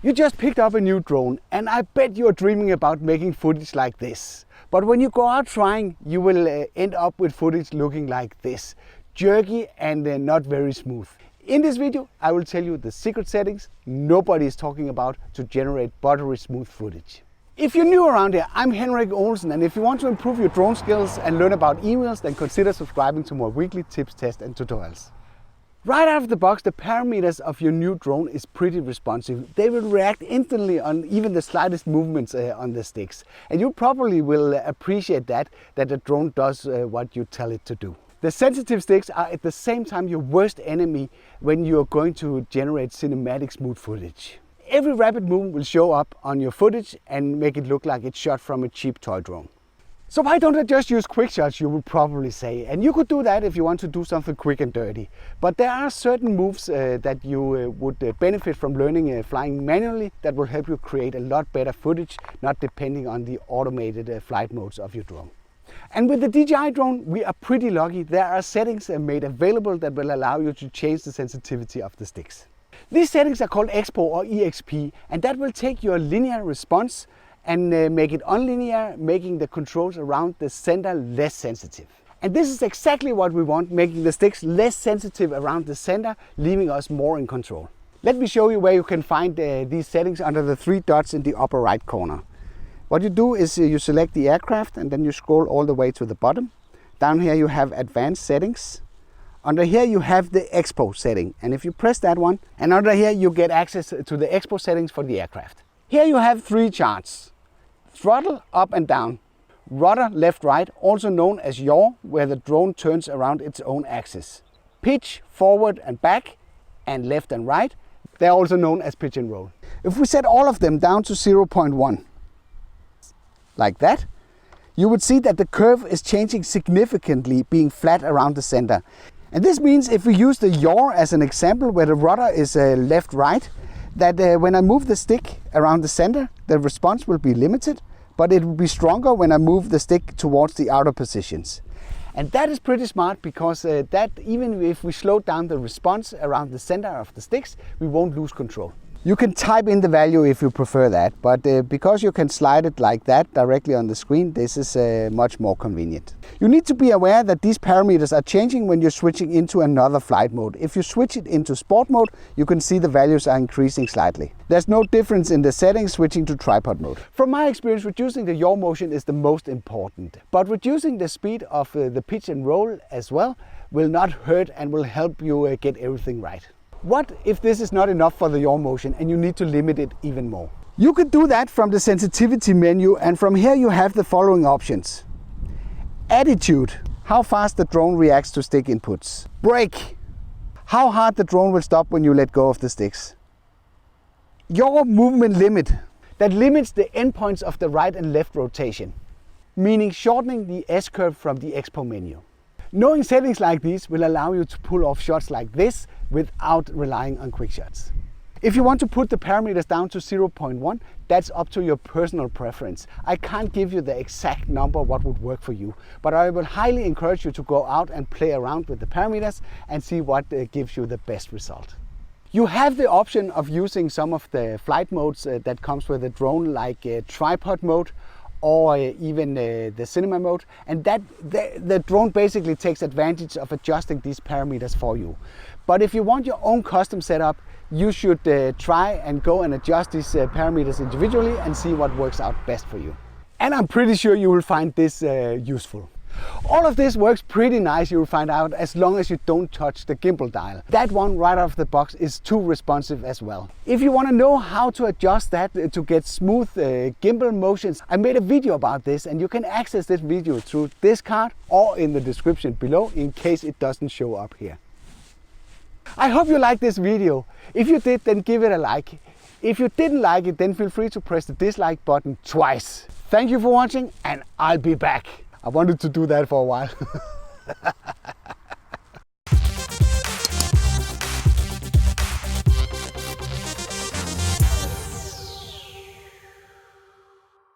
You just picked up a new drone and I bet you are dreaming about making footage like this. But when you go out trying, you will end up with footage looking like this. Jerky and not very smooth. In this video, I will tell you the secret settings nobody is talking about to generate buttery smooth footage. If you're new around here, I'm Henrik Olsen, and if you want to improve your drone skills and learn about emails, then consider subscribing to my weekly tips, tests and tutorials. Right out of the box, the parameters of your new drone is pretty responsive. They will react instantly on even the slightest movements on the sticks. And you probably will appreciate that the drone does what you tell it to do. The sensitive sticks are at the same time your worst enemy when you are going to generate cinematic smooth footage. Every rapid movement will show up on your footage and make it look like it's shot from a cheap toy drone. So why don't I just use quick shots, you would probably say. And you could do that if you want to do something quick and dirty. But there are certain moves that you would benefit from learning flying manually that will help you create a lot better footage, not depending on the automated flight modes of your drone. And with the DJI drone, we are pretty lucky. There are settings made available that will allow you to change the sensitivity of the sticks. These settings are called Expo or EXP, and that will take your linear response and make it unlinear, making the controls around the center less sensitive. And this is exactly what we want, making the sticks less sensitive around the center, leaving us more in control. Let me show you where you can find these settings under the three dots in the upper right corner. What you do is you select the aircraft and then you scroll all the way to the bottom. Down here you have advanced settings. Under here you have the Expo setting, and if you press that one, and under here you get access to the Expo settings for the aircraft. Here you have three charts. Throttle up and down, rudder left right, also known as yaw, where the drone turns around its own axis. Pitch forward and back, and left and right, they're also known as pitch and roll. If we set all of them down to 0.1, like that, you would see that the curve is changing significantly, being flat around the center. And this means if we use the yaw as an example, where the rudder is left-right, that when I move the stick around the center, the response will be limited, but it will be stronger when I move the stick towards the outer positions. And that is pretty smart because that even if we slow down the response around the center of the sticks, we won't lose control. You can type in the value if you prefer that, but because you can slide it like that directly on the screen, this is much more convenient. You need to be aware that these parameters are changing when you're switching into another flight mode. If you switch it into sport mode, you can see the values are increasing slightly. There's no difference in the settings switching to tripod mode. From my experience, reducing the yaw motion is the most important, but reducing the speed of the pitch and roll as well will not hurt and will help you get everything right. What if this is not enough for the yaw motion and you need to limit it even more? You could do that from the sensitivity menu, and from here you have the following options. Attitude, how fast the drone reacts to stick inputs. Brake, how hard the drone will stop when you let go of the sticks. Yaw movement limit, that limits the endpoints of the right and left rotation, meaning shortening the S-curve from the Expo menu. Knowing settings like these will allow you to pull off shots like this without relying on quick shots. If you want to put the parameters down to 0.1, that's up to your personal preference. I can't give you the exact number what would work for you, but I will highly encourage you to go out and play around with the parameters and see what gives you the best result. You have the option of using some of the flight modes that comes with the drone, like tripod mode, or even the cinema mode, and that the drone basically takes advantage of adjusting these parameters for you. But if you want your own custom setup, you should try and go and adjust these parameters individually and see what works out best for you. And I'm pretty sure you will find this useful. All of this works pretty nice, you will find out, as long as you don't touch the gimbal dial. That one right out of the box is too responsive as well. If you want to know how to adjust that to get smooth gimbal motions, I made a video about this, and you can access this video through this card or in the description below in case it doesn't show up here. I hope you liked this video. If you did, then give it a like. If you didn't like it, then feel free to press the dislike button twice. Thank you for watching, and I'll be back. I wanted to do that for a while.